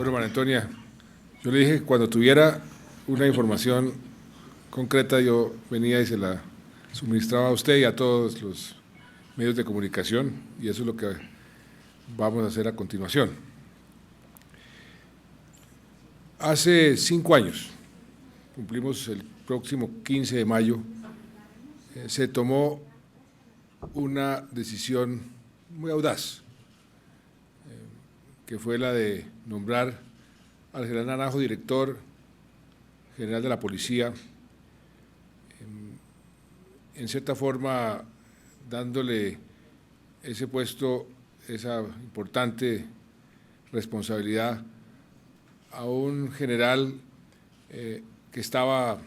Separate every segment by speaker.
Speaker 1: Bueno, María Antonia, yo le dije que cuando tuviera una información concreta yo venía y se la suministraba a usted y a todos los medios de comunicación, y eso es lo que vamos a hacer a continuación. Hace 5 años, cumplimos el próximo 15 de mayo, se tomó una decisión muy audaz, que fue la de nombrar al general Naranjo director general de la policía, en cierta forma dándole ese puesto, esa importante responsabilidad a un general que estaba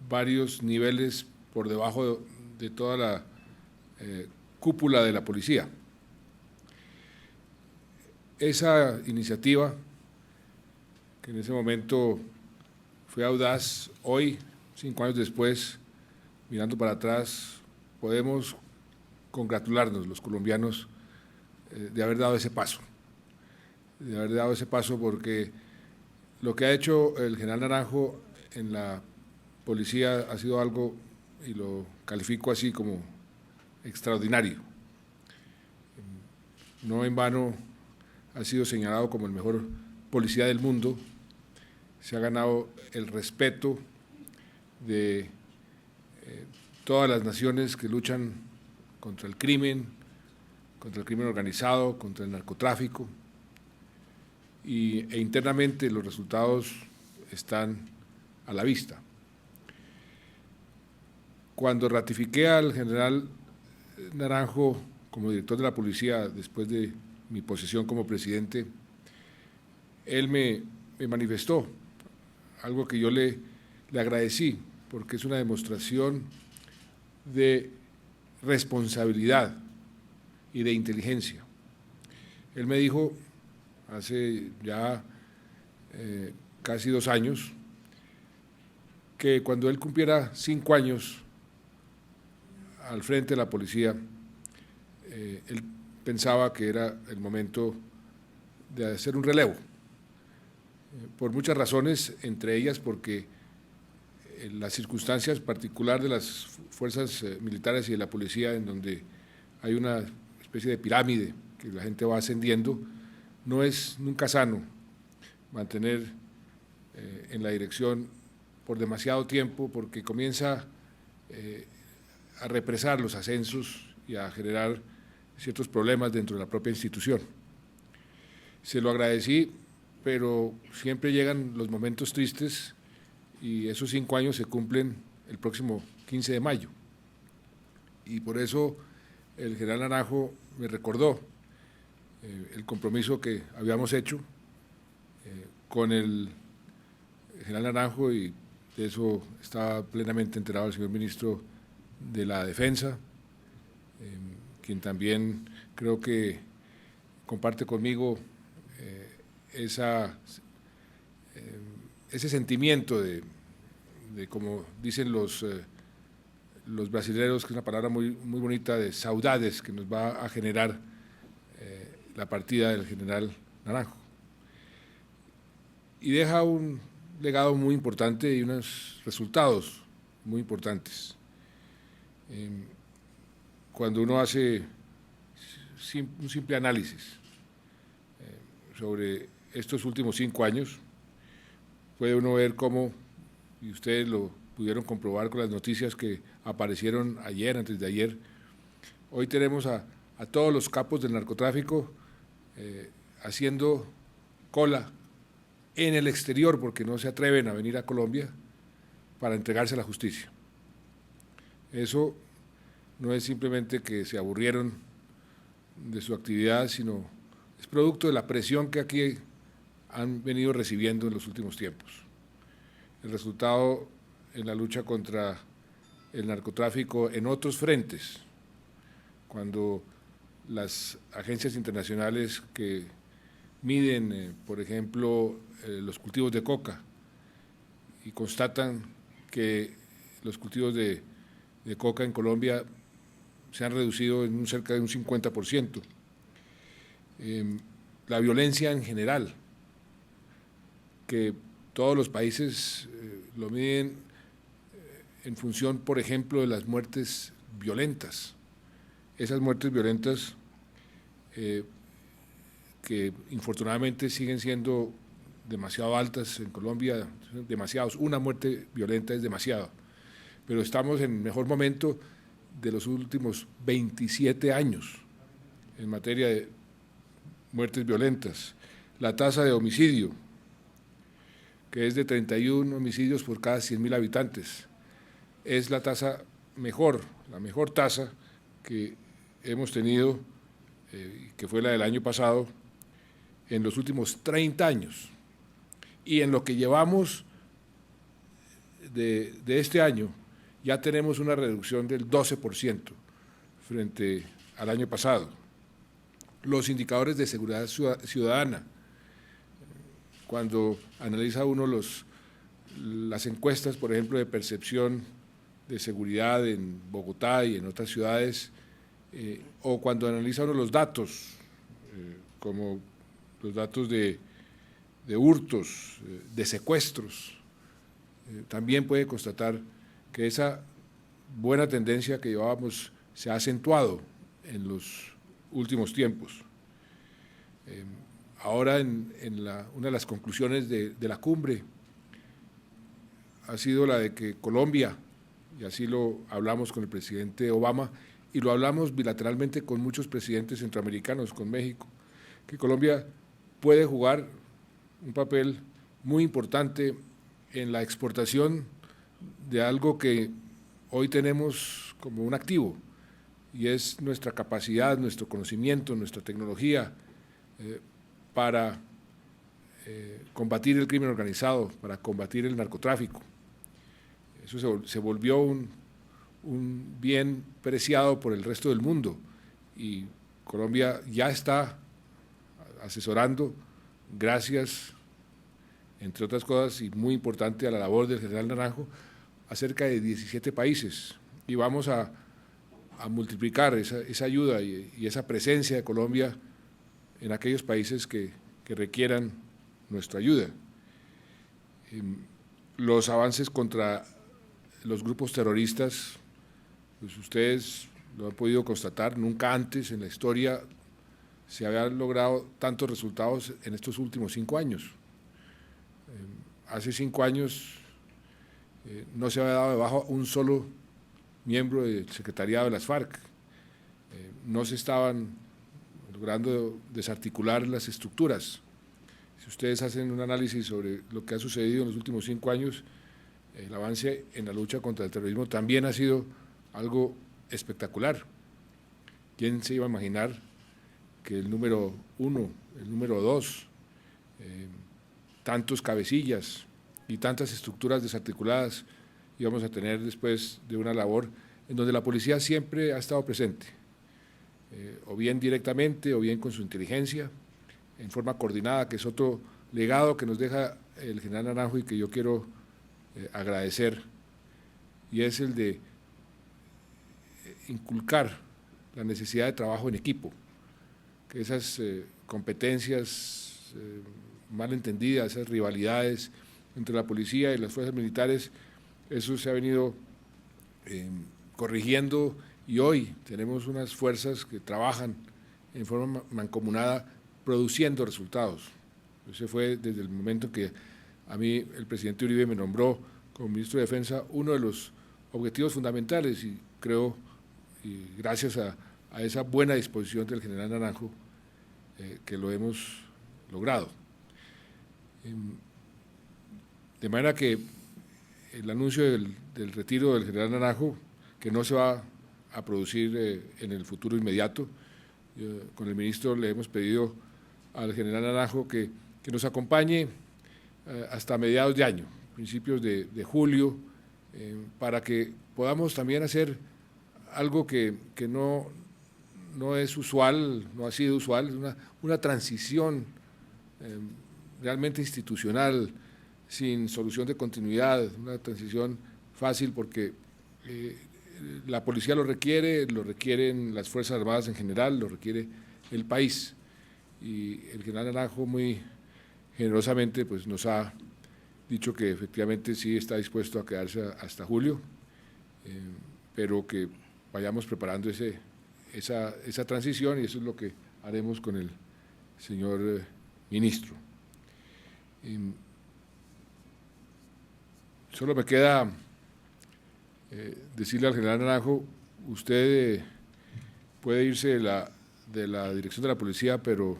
Speaker 1: varios niveles por debajo de toda la cúpula de la policía. Esa iniciativa, que en ese momento fue audaz, hoy, 5 años después, mirando para atrás, podemos congratularnos los colombianos de haber dado ese paso, porque lo que ha hecho el general Naranjo en la policía ha sido algo, y lo califico así, como extraordinario. No en vano ha sido señalado como el mejor policía del mundo, se ha ganado el respeto de todas las naciones que luchan contra el crimen organizado, contra el narcotráfico, e internamente los resultados están a la vista. Cuando ratifiqué al general Naranjo como director de la policía después de mi posesión como presidente, él me manifestó algo que yo le agradecí, porque es una demostración de responsabilidad y de inteligencia. Él me dijo hace ya casi 2 años que cuando él cumpliera 5 años al frente de la policía, él pensaba que era el momento de hacer un relevo, por muchas razones, entre ellas porque las circunstancias particulares de las fuerzas militares y de la policía, en donde hay una especie de pirámide que la gente va ascendiendo, no es nunca sano mantener en la dirección por demasiado tiempo, porque comienza a represar los ascensos y a generar ciertos problemas dentro de la propia institución. Se lo agradecí, pero siempre llegan los momentos tristes, y esos 5 años se cumplen el próximo 15 de mayo. Y por eso el general Naranjo me recordó el compromiso que habíamos hecho con el general Naranjo, y de eso estaba plenamente enterado el señor ministro de la Defensa, quien también creo que comparte conmigo ese sentimiento de como dicen los brasileños, que es una palabra muy bonita, de saudades que nos va a generar la partida del general Naranjo. Y deja un legado muy importante y unos resultados muy importantes. Cuando uno hace un simple análisis sobre estos últimos 5 años, puede uno ver cómo, y ustedes lo pudieron comprobar con las noticias que aparecieron ayer, antes de ayer, hoy tenemos a todos los capos del narcotráfico haciendo cola en el exterior, porque no se atreven a venir a Colombia para entregarse a la justicia. Eso no es simplemente que se aburrieron de su actividad, sino es producto de la presión que aquí han venido recibiendo en los últimos tiempos. El resultado en la lucha contra el narcotráfico en otros frentes, cuando las agencias internacionales que miden, por ejemplo, los cultivos de coca, y constatan que los cultivos de coca en Colombia se han reducido en cerca de un 50%. La violencia en general, que todos los países lo miden en función, por ejemplo, de las muertes violentas. Esas muertes violentas que infortunadamente siguen siendo demasiado altas en Colombia, demasiados. Una muerte violenta es demasiado, pero estamos en el mejor momento de los últimos 27 años en materia de muertes violentas. La tasa de homicidio, que es de 31 homicidios por cada 100.000 habitantes, es la tasa mejor, la mejor tasa que hemos tenido, que fue la del año pasado, en los últimos 30 años. Y en lo que llevamos de este año, ya tenemos una reducción del 12% frente al año pasado. Los indicadores de seguridad ciudadana, cuando analiza uno las encuestas, por ejemplo, de percepción de seguridad en Bogotá y en otras ciudades, o cuando analiza uno los datos, como los datos de hurtos, de secuestros, también puede constatar que esa buena tendencia que llevábamos se ha acentuado en los últimos tiempos. Ahora, una de las conclusiones de la cumbre ha sido la de que Colombia, y así lo hablamos con el presidente Obama, y lo hablamos bilateralmente con muchos presidentes centroamericanos, con México, que Colombia puede jugar un papel muy importante en la exportación de algo que hoy tenemos como un activo, y es nuestra capacidad, nuestro conocimiento, nuestra tecnología para combatir el crimen organizado, para combatir el narcotráfico. Eso se volvió un bien preciado por el resto del mundo, y Colombia ya está asesorando, gracias, entre otras cosas, y muy importante, a la labor del general Naranjo, a cerca de 17 países, y vamos a multiplicar esa ayuda y esa presencia de Colombia en aquellos países que requieran nuestra ayuda. Los avances contra los grupos terroristas, pues ustedes lo han podido constatar, nunca antes en la historia se habían logrado tantos resultados en estos últimos 5 años. Hace 5 años no se había dado de baja un solo miembro del secretariado de las FARC, no se estaban logrando desarticular las estructuras. Si ustedes hacen un análisis sobre lo que ha sucedido en los últimos 5 años, el avance en la lucha contra el terrorismo también ha sido algo espectacular. ¿Quién se iba a imaginar que el número 1, el número 2, tantos cabecillas y tantas estructuras desarticuladas íbamos a tener después de una labor en donde la policía siempre ha estado presente, o bien directamente o bien con su inteligencia, en forma coordinada, que es otro legado que nos deja el general Naranjo y que yo quiero agradecer, y es el de inculcar la necesidad de trabajo en equipo, que esas competencias mal entendidas, esas rivalidades entre la policía y las fuerzas militares, eso se ha venido corrigiendo, y hoy tenemos unas fuerzas que trabajan en forma mancomunada produciendo resultados. Ese fue desde el momento que a mí el presidente Uribe me nombró como ministro de Defensa uno de los objetivos fundamentales, y creo, y gracias a esa buena disposición del general Naranjo, que lo hemos logrado. De manera que el anuncio del retiro del general Naranjo, que no se va a producir en el futuro inmediato, con el ministro le hemos pedido al general Naranjo que nos acompañe hasta mediados de año, principios de julio, para que podamos también hacer algo que no es usual, no ha sido usual, es una transición realmente institucional, sin solución de continuidad, una transición fácil, porque la policía lo requieren las Fuerzas Armadas en general, lo requiere el país, y el general Naranjo muy generosamente pues, nos ha dicho que efectivamente sí está dispuesto a quedarse hasta julio, pero que vayamos preparando esa transición, y eso es lo que haremos con el señor ministro. Solo me queda decirle al general Naranjo: usted puede irse de la dirección de la policía, pero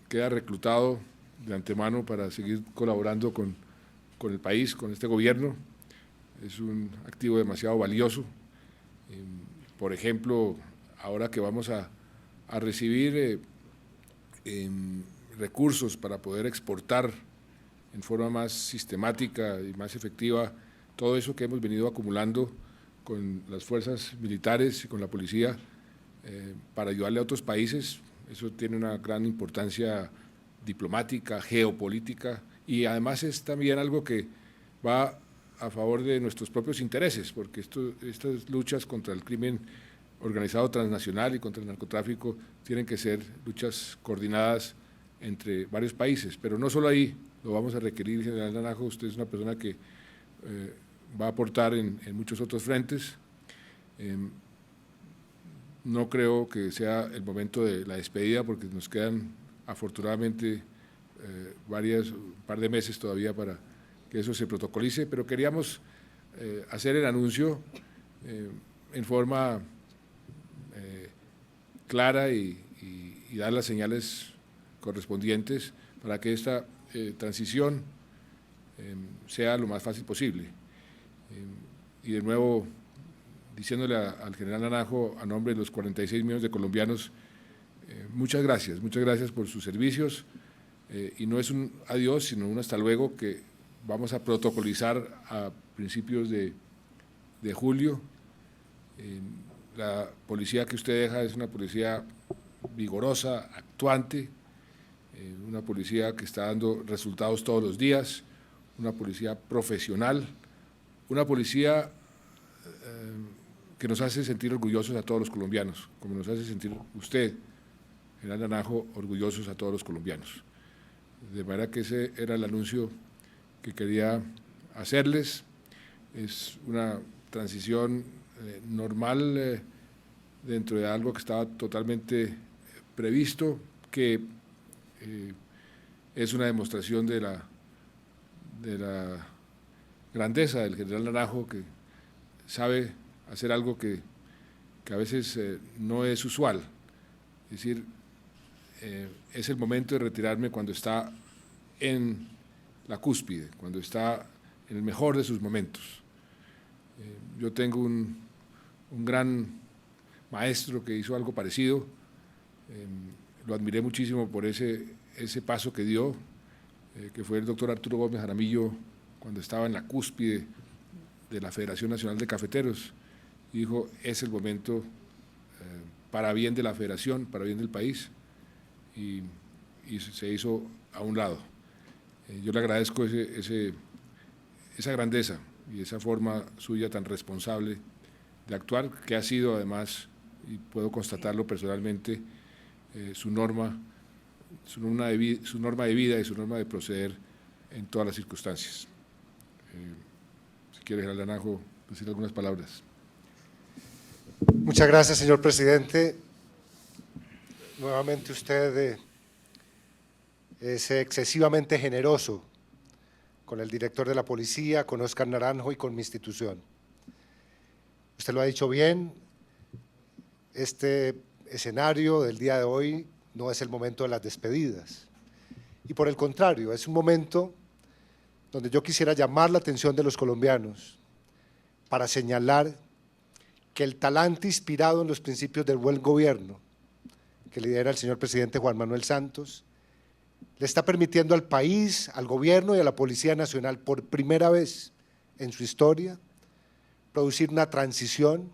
Speaker 1: queda reclutado de antemano para seguir colaborando con el país, con este gobierno. Es un activo demasiado valioso. Por ejemplo, ahora que vamos a recibir recursos para poder exportar en forma más sistemática y más efectiva todo eso que hemos venido acumulando con las fuerzas militares y con la policía para ayudarle a otros países. Eso tiene una gran importancia diplomática, geopolítica, y además es también algo que va a favor de nuestros propios intereses, porque estas luchas contra el crimen organizado transnacional y contra el narcotráfico tienen que ser luchas coordinadas entre varios países, pero no solo ahí lo vamos a requerir, general Naranjo. Usted es una persona que va a aportar en muchos otros frentes. No creo que sea el momento de la despedida, porque nos quedan afortunadamente un par de meses todavía para que eso se protocolice, pero queríamos hacer el anuncio en forma clara y dar las señales correspondientes para que esta transición sea lo más fácil posible. Y de nuevo, diciéndole al general Naranjo, a nombre de los 46 millones de colombianos, muchas gracias por sus servicios, y no es un adiós, sino un hasta luego, que vamos a protocolizar a principios de julio. La policía que usted deja es una policía vigorosa, actuante, una policía que está dando resultados todos los días, una policía profesional, una policía que nos hace sentir orgullosos a todos los colombianos, como nos hace sentir usted, general Naranjo, orgullosos a todos los colombianos. De manera que ese era el anuncio que quería hacerles. Es una transición normal dentro de algo que estaba totalmente previsto, que es una demostración de la grandeza del general Naranjo, que sabe hacer algo que a veces no es usual. Es decir, es el momento de retirarme cuando está en la cúspide, cuando está en el mejor de sus momentos. Yo tengo un gran maestro que hizo algo parecido, lo admiré muchísimo por ese paso que dio, que fue el doctor Arturo Gómez Jaramillo, cuando estaba en la cúspide de la Federación Nacional de Cafeteros, y dijo: es el momento para bien de la federación, para bien del país, y se hizo a un lado. Yo le agradezco esa grandeza y esa forma suya tan responsable de actuar, que ha sido además, y puedo constatarlo personalmente, su norma de vida y su norma de proceder en todas las circunstancias. Si quiere, general Naranjo, decir algunas palabras.
Speaker 2: Muchas gracias, señor presidente. Nuevamente usted es excesivamente generoso con el director de la policía, con Óscar Naranjo y con mi institución. Usted lo ha dicho bien, este escenario del día de hoy no es el momento de las despedidas, y por el contrario, es un momento donde yo quisiera llamar la atención de los colombianos para señalar que el talante inspirado en los principios del buen gobierno que lidera el señor presidente Juan Manuel Santos le está permitiendo al país, al gobierno y a la Policía Nacional, por primera vez en su historia, producir una transición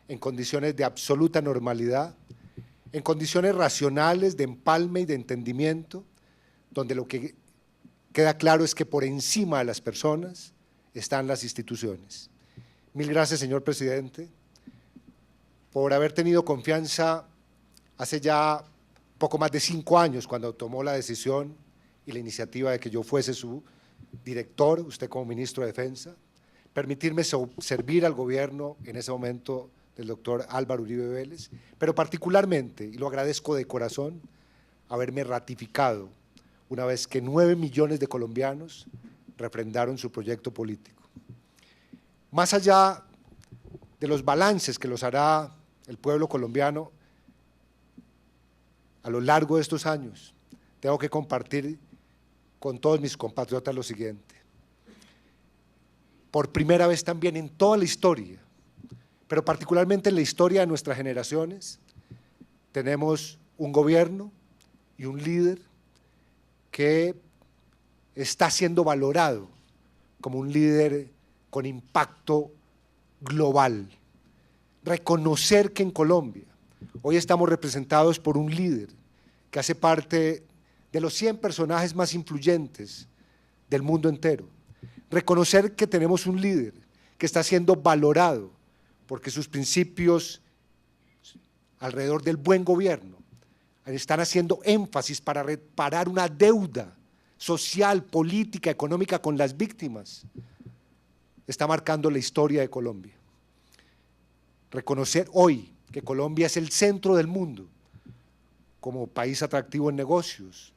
Speaker 2: en condiciones de absoluta normalidad, en condiciones racionales de empalme y de entendimiento, donde lo que queda claro es que por encima de las personas están las instituciones. Mil gracias, señor presidente, por haber tenido confianza hace ya poco más de 5 años, cuando tomó la decisión y la iniciativa de que yo fuese su director, usted como ministro de Defensa, permitirme servir al gobierno en ese momento del doctor Álvaro Uribe Vélez, pero particularmente, y lo agradezco de corazón, haberme ratificado una vez que 9 millones de colombianos refrendaron su proyecto político. Más allá de los balances que los hará el pueblo colombiano a lo largo de estos años, tengo que compartir con todos mis compatriotas lo siguiente. Por primera vez también en toda la historia, pero particularmente en la historia de nuestras generaciones, tenemos un gobierno y un líder que está siendo valorado como un líder con impacto global. Reconocer que en Colombia hoy estamos representados por un líder que hace parte de los 100 personajes más influyentes del mundo entero. Reconocer que tenemos un líder que está siendo valorado porque sus principios alrededor del buen gobierno están haciendo énfasis para reparar una deuda social, política, económica con las víctimas, está marcando la historia de Colombia. Reconocer hoy que Colombia es el centro del mundo como país atractivo en negocios,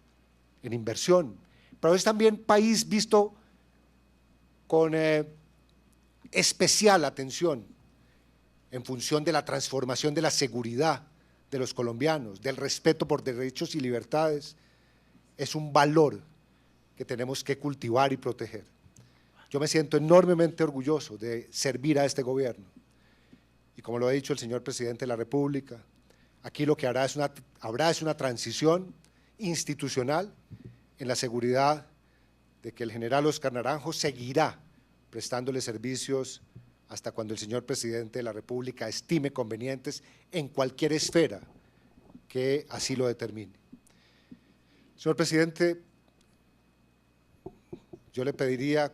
Speaker 2: en inversión, pero es también país visto con especial atención en función de la transformación de la seguridad de los colombianos, del respeto por derechos y libertades, es un valor que tenemos que cultivar y proteger. Yo me siento enormemente orgulloso de servir a este gobierno y como lo ha dicho el señor presidente de la República, aquí lo que habrá es una transición institucional en la seguridad de que el general Óscar Naranjo seguirá prestándole servicios hasta cuando el señor presidente de la República estime convenientes en cualquier esfera que así lo determine. Señor presidente, yo le pediría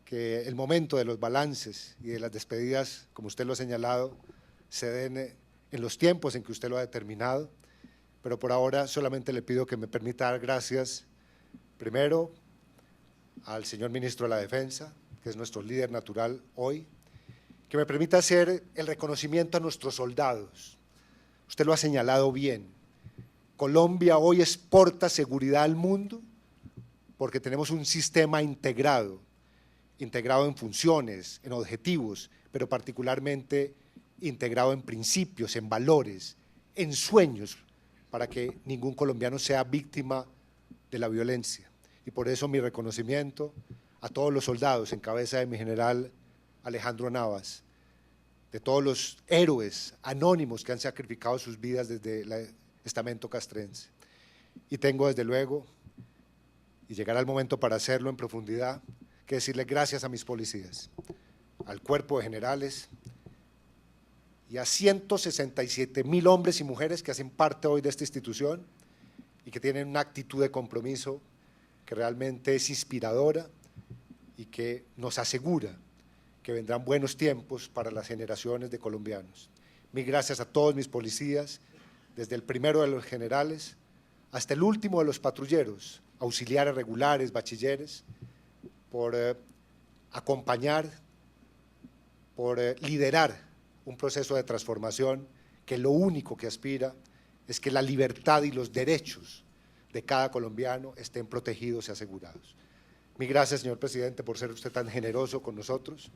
Speaker 2: que el momento de los balances y de las despedidas, como usted lo ha señalado, se den en los tiempos en que usted lo ha determinado, pero por ahora solamente le pido que me permita dar gracias primero al señor ministro de la Defensa, que es nuestro líder natural hoy, que me permita hacer el reconocimiento a nuestros soldados. Usted lo ha señalado bien, Colombia hoy exporta seguridad al mundo porque tenemos un sistema integrado en funciones, en objetivos, pero particularmente integrado en principios, en valores, en sueños, para que ningún colombiano sea víctima de la violencia. Y por eso mi reconocimiento a todos los soldados en cabeza de mi general Alejandro Navas, de todos los héroes anónimos que han sacrificado sus vidas desde el estamento castrense. Y tengo desde luego, y llegará el momento para hacerlo en profundidad, que decirle gracias a mis policías, al cuerpo de generales y a 167,000 hombres y mujeres que hacen parte hoy de esta institución y que tienen una actitud de compromiso que realmente es inspiradora y que nos asegura que vendrán buenos tiempos para las generaciones de colombianos. Mil gracias a todos mis policías, desde el primero de los generales hasta el último de los patrulleros, auxiliares regulares, bachilleres, por acompañar, por liderar un proceso de transformación que lo único que aspira es que la libertad y los derechos de cada colombiano estén protegidos y asegurados. Mil gracias, señor presidente, por ser usted tan generoso con nosotros.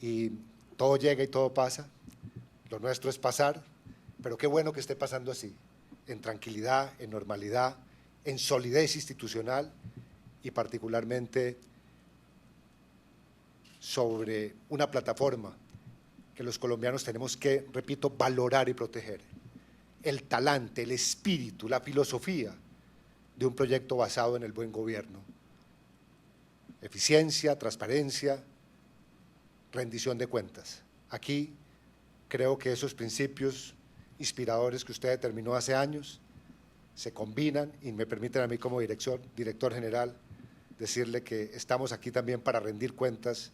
Speaker 2: Y todo llega y todo pasa, lo nuestro es pasar, pero qué bueno que esté pasando así, en tranquilidad, en normalidad, en solidez institucional y particularmente sobre una plataforma que los colombianos tenemos que, repito, valorar y proteger. El talante, el espíritu, la filosofía de un proyecto basado en el buen gobierno. Eficiencia, transparencia, rendición de cuentas. Aquí creo que esos principios inspiradores que usted determinó hace años se combinan y me permiten a mí como director general decirle que estamos aquí también para rendir cuentas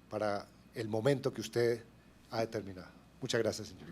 Speaker 2: para el momento que usted ha determinado. Muchas gracias, señor.